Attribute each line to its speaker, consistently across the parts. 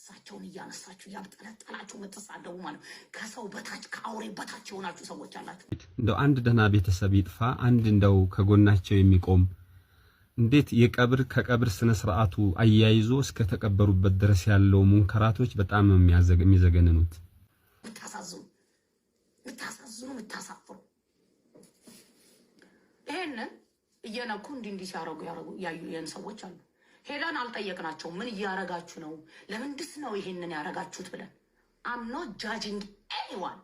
Speaker 1: እሳቸውን እያነሳችሁ ያብጠለጠላችሁ መተሳደቡ ማለት ከሰው በታች ከአውሬ በታች ሆናችሁ ሰዎች አላችሁ።
Speaker 2: እንደው አንድ ደህና ቤተሰብ ይጥፋ አንድ እንደው ከጎናቸው የሚቆም እንዴት የቀብር ከቀብር ስነ ስርዓቱ አያይዞ እስከ ተቀበሩበት ድረስ ያለው ሙንከራቶች በጣም የሚዘገንኑት
Speaker 1: ምታሳፍሩ ይሄንን እየነኩ እንዲህ ሲያረጉ ያዩ ሰዎች አሉ። ሄዳን አልጠየቅናቸው ምን እያረጋችሁ ነው ለምንድስ ነው ይሄንን ያረጋችሁት ብለን I'm not judging anyone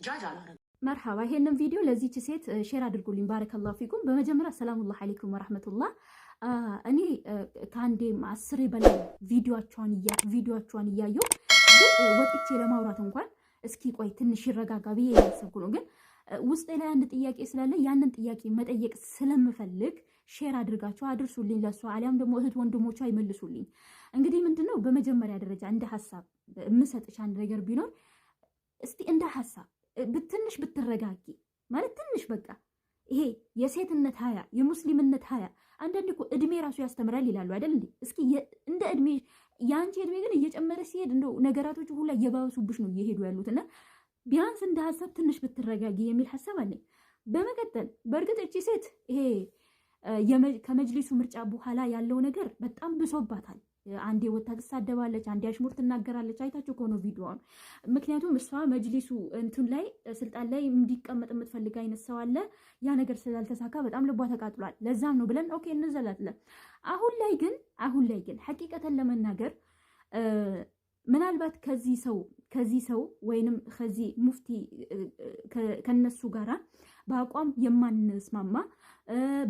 Speaker 1: ጃጅ አላረግ
Speaker 3: مرحبا ይሄንን ቪዲዮ ለዚህች ሴት ሼር አድርጉልኝ ባረከላሁ ፊኩም በመጀመሪያ ሰላም አለይኩም ወራህመቱላህ እኔ ካንዴም 10 በላይ ቪዲዮአቸውን እያየሁ ግን ወጥቼ ለማውራት እንኳን እስኪ ቆይ ትንሽ ይረጋጋ ብዬ ያሰብኩ ነው ግን ውስጤ ላይ አንድ ጥያቄ ስላለ ያንን ጥያቄ መጠየቅ ስለምፈልግ ሼር አድርጋችሁ አድርሱልኝ ለሷ አሊያም ደግሞ እህት ወንድሞቿ ይመልሱልኝ። እንግዲህ ምንድነው በመጀመሪያ ደረጃ እንደ ሐሳብ የምሰጥሽ አንድ ነገር ቢኖር እስቲ እንደ ሐሳብ ብትንሽ ብትረጋጊ ማለት ትንሽ በቃ ይሄ የሴትነት ሀያ የሙስሊምነት ሀያ አንዳንዴ እኮ እድሜ ራሱ ያስተምራል ይላሉ አይደል እንዴ? እስኪ እንደ እድሜ ያንቺ እድሜ ግን እየጨመረ ሲሄድ እንደው ነገራቶች ሁሉ እየባሱብሽ ነው እየሄዱ ያሉትና ቢያንስ እንደ ሐሳብ ትንሽ ብትረጋጊ የሚል ሐሳብ አለኝ። በመቀጠል በእርግጥ እቺ ሴት ይሄ ከመጅሊሱ ምርጫ በኋላ ያለው ነገር በጣም ብሶባታል። አንዴ ወጣ ተሳደባለች፣ አንዴ አሽሙር ትናገራለች። አይታችሁ ከሆነ ቪዲዮውን ምክንያቱም እሷ መጅሊሱ እንትን ላይ ስልጣን ላይ እንዲቀመጥ የምትፈልግ አይነት ሰው አለ። ያ ነገር ስላልተሳካ በጣም ልቧ ተቃጥሏል። ለዛም ነው ብለን ኦኬ እንዘላለን። አሁን ላይ ግን ሐቂቀተን ለመናገር ምናልባት ከዚህ ሰው ወይንም ከዚህ ሙፍቲ ከነሱ ጋራ በአቋም የማንስማማ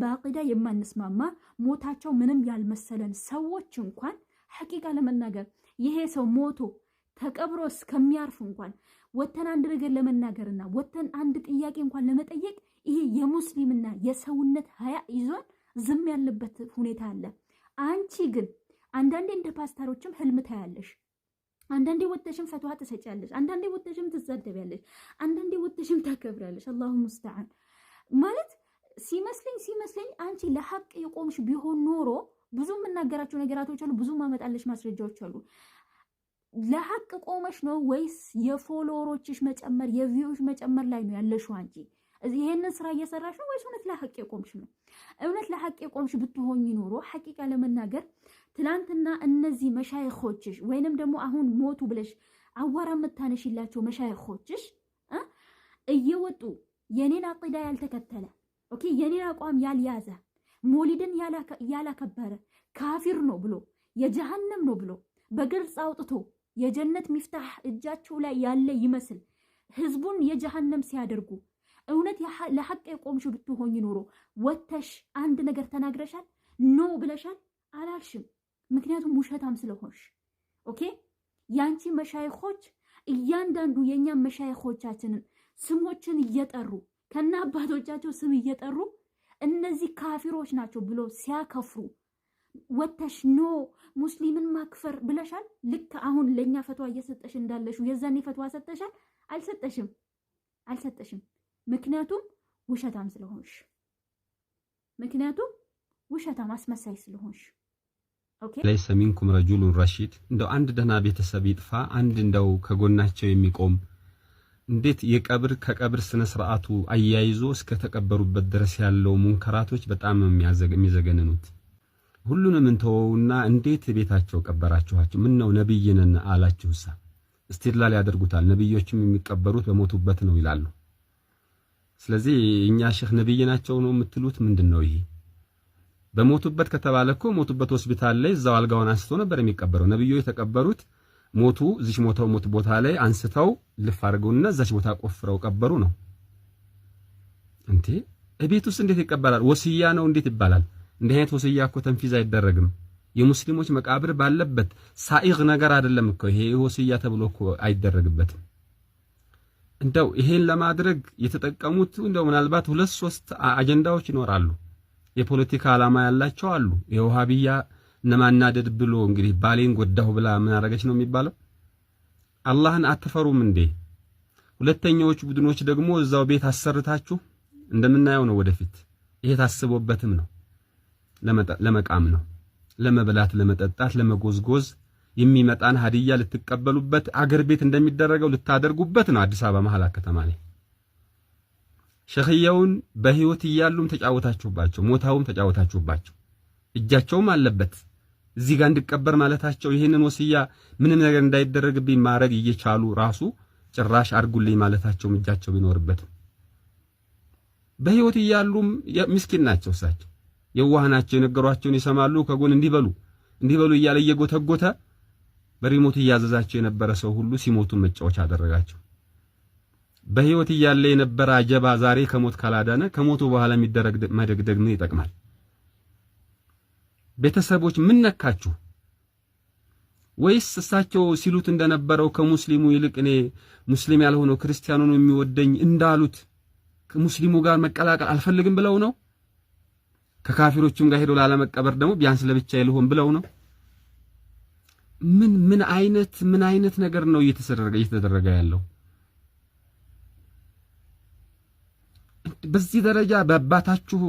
Speaker 3: በአቂዳ የማንስማማ ሞታቸው ምንም ያልመሰለን ሰዎች እንኳን ሐቂቃ ለመናገር ይሄ ሰው ሞቶ ተቀብሮ እስከሚያርፍ እንኳን ወተን አንድ ነገር ለመናገርና ወተን አንድ ጥያቄ እንኳን ለመጠየቅ ይሄ የሙስሊምና የሰውነት ሀያ ይዞን ዝም ያለበት ሁኔታ አለ። አንቺ ግን አንዳንዴ እንደ ፓስተሮችም ህልም ታያለሽ። አንዳንዴ ወተሽም ፈትዋ ተሰጫለሽ፣ አንዳንዴ ወተሽም ትዘደቢያለሽ፣ አንዳንዴ ወተሽም ታከብራለሽ። አላሁ ሙስተዓን ማለት ሲመስለኝ አንቺ ለሐቅ የቆምሽ ቢሆን ኖሮ ብዙ የምናገራቸው ነገራቶች አሉ፣ ብዙ ማመጣለሽ ማስረጃዎች አሉ። ለሐቅ ቆመሽ ነው ወይስ የፎሎወሮችሽ መጨመር የቪውሽ መጨመር ላይ ነው ያለሽው? አንቺ ይሄንን ስራ እየሰራሽ ነው ወይስ እውነት ለሐቅ የቆምሽ ነው? እውነት ለሐቅ የቆምሽ ብትሆኚ ኖሮ ሐቂቃ ለመናገር ትላንትና እነዚህ መሻይኾችሽ ወይንም ደግሞ አሁን ሞቱ ብለሽ አዋራ መታነሽላቸው መሻይኾችሽ እየወጡ የኔን አቂዳ ያልተከተለ ኦኬ የኔን አቋም ያልያዘ ሞሊድን ያላከበረ ካፊር ነው ብሎ የጀሃነም ነው ብሎ በግልጽ አውጥቶ የጀነት ሚፍታህ እጃቸው ላይ ያለ ይመስል ህዝቡን የጀሃነም ሲያደርጉ እውነት ለሐቅ የቆምሽ ብትሆኚ ኖሮ ወተሽ አንድ ነገር ተናግረሻል? ኖ ብለሻል? አላልሽም። ምክንያቱም ውሸታም ስለሆንሽ። ኦኬ ያንቺ መሻይኾች እያንዳንዱ የኛ መሻይኾቻችንን ስሞችን እየጠሩ ከና አባቶቻቸው ስም እየጠሩ እነዚህ ካፊሮች ናቸው ብሎ ሲያከፍሩ ወተሽ ኖ ሙስሊምን ማክፈር ብለሻል? ልክ አሁን ለኛ ፈትዋ እየሰጠሽ እንዳለሽ የዛኔ ፈትዋ ሰጠሻል? አልሰጠሽም። ምክንያቱም ውሸታም ስለሆንሽ፣ ምክንያቱም ውሸታም አስመሳይ ስለሆንሽ። ኦኬ
Speaker 2: ለይሰ ሚንኩም ረጁሉን ረሺድ እንደው አንድ ደህና ቤተሰብ ይጥፋ አንድ እንደው ከጎናቸው የሚቆም እንዴት የቀብር ከቀብር ስነ ስርዓቱ አያይዞ እስከ ተቀበሩበት ድረስ ያለው ሙንከራቶች በጣም የሚዘገንኑት። ሁሉንም እንተውና እንዴት ቤታቸው ቀበራችኋቸው? ምን ነው ነብይ ነን አላችሁሳ? እስቲድላል ያደርጉታል። ነብዮችም የሚቀበሩት በሞቱበት ነው ይላሉ። ስለዚህ እኛ ሼክ ነብይ ናቸው ነው የምትሉት? ምንድነው ይሄ? በሞቱበት ከተባለ እኮ ሞቱበት ሆስፒታል ላይ እዛው አልጋውን አንስቶ ነበር የሚቀበረው። ነብዩ የተቀበሩት ሞቱ እዚች ሞት ቦታ ላይ አንስተው ልፍ አድርገውና እዛች ቦታ ቆፍረው ቀበሩ ነው እንዴ? እቤት ውስጥ እንዴት ይቀበራል? ወሲያ ነው እንዴት ይባላል? እንደ አይነት ወሲያ እኮ ተንፊዝ አይደረግም። የሙስሊሞች መቃብር ባለበት ሳኢግ ነገር አይደለም እኮ ይሄ ወሲያ ተብሎ እኮ አይደረግበትም። እንደው ይሄን ለማድረግ የተጠቀሙት እንደው ምናልባት 2-3 አጀንዳዎች ይኖራሉ። የፖለቲካ ዓላማ ያላቸው አሉ። የውሃቢያ ነማናደድ ብሎ እንግዲህ ባሌን ጎዳሁ ብላ ምን አረገች ነው የሚባለው? አላህን አትፈሩም እንዴ? ሁለተኛዎቹ ቡድኖች ደግሞ እዛው ቤት አሰርታችሁ እንደምናየው ነው። ወደፊት ይሄ ታስቦበትም ነው። ለመቃም ነው፣ ለመብላት፣ ለመጠጣት፣ ለመጎዝጎዝ የሚመጣን ሀዲያ ልትቀበሉበት አገር ቤት እንደሚደረገው ልታደርጉበት ነው። አዲስ አበባ መሐላ ከተማ ላይ ሸኽየውን በህይወት እያሉም ተጫወታችሁባቸው፣ ሞታውም ተጫወታችሁባቸው። እጃቸውም አለበት እዚህ ጋር እንድቀበር ማለታቸው። ይሄንን ወሲያ ምንም ነገር እንዳይደረግብኝ ማረግ እየቻሉ ራሱ ጭራሽ አድርጉልኝ ማለታቸው እጃቸው ቢኖርበት በህይወት እያሉም ምስኪን ናቸው። እሳቸው የዋህ ናቸው። የነገሯቸውን ይሰማሉ። ከጎን እንዲበሉ እያለ እየጎተጎተ በሪሞት እያዘዛቸው የነበረ ሰው ሁሉ ሲሞቱን መጫወቻ አደረጋቸው። በህይወት እያለ የነበረ አጀባ ዛሬ ከሞት ካላዳነ ከሞቱ በኋላ የሚደረግ መደግደግ ምን ይጠቅማል? ቤተሰቦች ምን ነካችሁ? ወይስ እሳቸው ሲሉት እንደነበረው ከሙስሊሙ ይልቅ እኔ ሙስሊም ያልሆነው ክርስቲያኑ ነው የሚወደኝ እንዳሉት ከሙስሊሙ ጋር መቀላቀል አልፈልግም ብለው ነው? ከካፊሮችም ጋር ሄዶ ላለመቀበር ደግሞ ቢያንስ ለብቻ ይልሆን ብለው ነው? ምን አይነት ነገር ነው እየተደረገ ያለው? በዚህ ደረጃ በአባታችሁ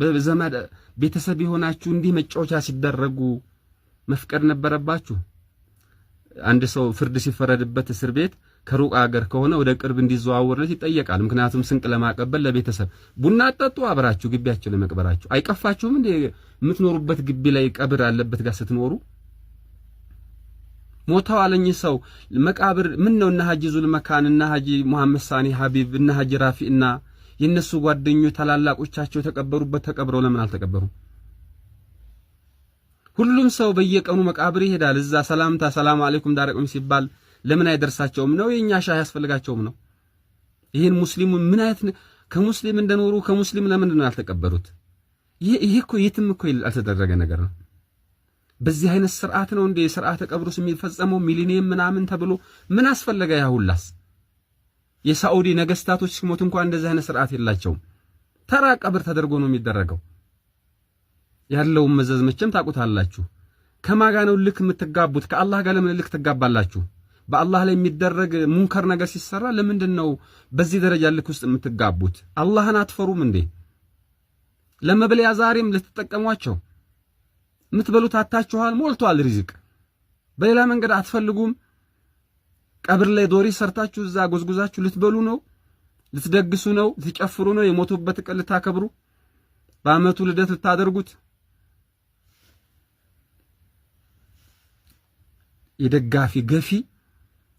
Speaker 2: በዘመድ ቤተሰብ የሆናችሁ እንዲህ መጫወቻ ሲደረጉ መፍቀድ ነበረባችሁ። አንድ ሰው ፍርድ ሲፈረድበት እስር ቤት ከሩቅ አገር ከሆነ ወደ ቅርብ እንዲዘዋወርለት ይጠየቃል። ምክንያቱም ስንቅ ለማቀበል ለቤተሰብ ቡና ጠጡ አብራችሁ ግቢያችሁ ለመቅበራችሁ አይቀፋችሁም እንዴ? የምትኖሩበት ግቢ ላይ ቀብር ያለበት ጋር ስትኖሩ ሞታው አለኝ ሰው መቃብር ምን ነው? እና ሐጂ ዙልመካን እና ሐጂ መሐመድ ሳኒ ሐቢብ እና ሐጂ ራፊና የነሱ ጓደኞች ታላላቆቻቸው ተቀበሩበት ተቀብረው ለምን አልተቀበሩም? ሁሉም ሰው በየቀኑ መቃብር ይሄዳል። እዛ ሰላምታ ሰላም አለይኩም ዳረቁም ሲባል ለምን አይደርሳቸውም ነው? የኛ ሻህ ያስፈልጋቸውም ነው? ይሄን ሙስሊሙ ምን አይነት ከሙስሊም እንደኖሩ ከሙስሊም ለምን ነው ያልተቀበሩት? ይሄ እኮ የትም እኮ ያልተደረገ ነገር ነው። በዚህ አይነት ስርዓት ነው እንደ ስርዓተ ቀብሩስ የሚፈጸመው ሚሊኒየም ምናምን ተብሎ ምን አስፈለገ? ያሁላስ የሳዑዲ ነገስታቶች ሲሞት እንኳን እንደዚህ አይነት ስርዓት የላቸውም። ተራ ቀብር ተደርጎ ነው የሚደረገው። ያለውን መዘዝ መቼም ታውቁታላችሁ። ከማጋ ነው ልክ የምትጋቡት? ከአላህ ጋር ለምን ልክ ትጋባላችሁ? በአላህ ላይ የሚደረግ ሙንከር ነገር ሲሰራ ለምንድን ነው በዚህ ደረጃ ልክ ውስጥ የምትጋቡት? አላህን አትፈሩም እንዴ? ለመብለያ ዛሬም ልትጠቀሟቸው የምትበሉት አታችኋል፣ ሞልቷል ሪዝቅ። በሌላ መንገድ አትፈልጉም? ቀብር ላይ ዶሪ ሰርታችሁ እዛ ጎዝጉዛችሁ ልትበሉ ነው? ልትደግሱ ነው? ልትጨፍሩ ነው? የሞቱበት ቀን ልታከብሩ በአመቱ ልደት ልታደርጉት? የደጋፊ ገፊ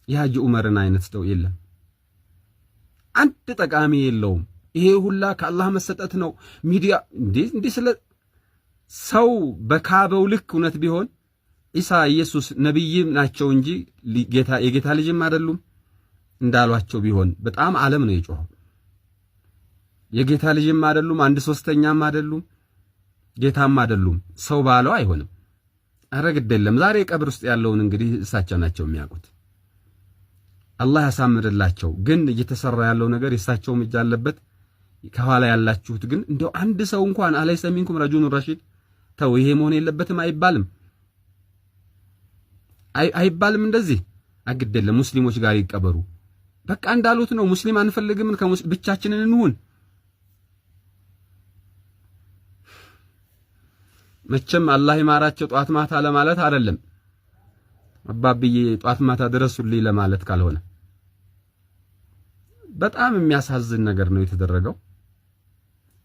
Speaker 2: የሐጂ ዑመርን አይነት ሰው የለም። አንድ ጠቃሚ የለውም። ይሄ ሁላ ከአላህ መሰጠት ነው። ሚዲያ እንዴ ስለ ሰው በካበው ልክ እውነት ቢሆን ኢሳ ኢየሱስ ነብይም ናቸው እንጂ የጌታ ልጅም አይደሉም እንዳሏቸው ቢሆን በጣም ዓለም ነው የጮኸው። የጌታ ልጅም አይደሉም፣ አንድ ሶስተኛም አይደሉም፣ ጌታም አይደሉም። ሰው ባለው አይሆንም። ኧረ ግድ የለም። ዛሬ ቀብር ውስጥ ያለውን እንግዲህ እሳቸው ናቸው የሚያውቁት። አላህ ያሳምርላቸው። ግን እየተሰራ ያለው ነገር የእሳቸውም እጅ አለበት። ከኋላ ያላችሁት ግን እንደው አንድ ሰው እንኳን አለይሰ ሚንኩም ረጁሉን ረሺድ ተው ይሄ መሆን የለበትም አይባልም። እንደዚህ አግድ የለም። ሙስሊሞች ጋር ይቀበሩ። በቃ እንዳሉት ነው። ሙስሊም አንፈልግም፣ ብቻችንን እንሁን። መቼም አላህ ይማራቸው ጧት ማታ ለማለት አይደለም፣ አባብዬ ጧት ማታ ድረሱልኝ ለማለት ካልሆነ በጣም የሚያሳዝን ነገር ነው የተደረገው።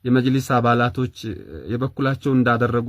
Speaker 2: የመጅሊስ አባላቶች የበኩላቸውን እንዳደረጉ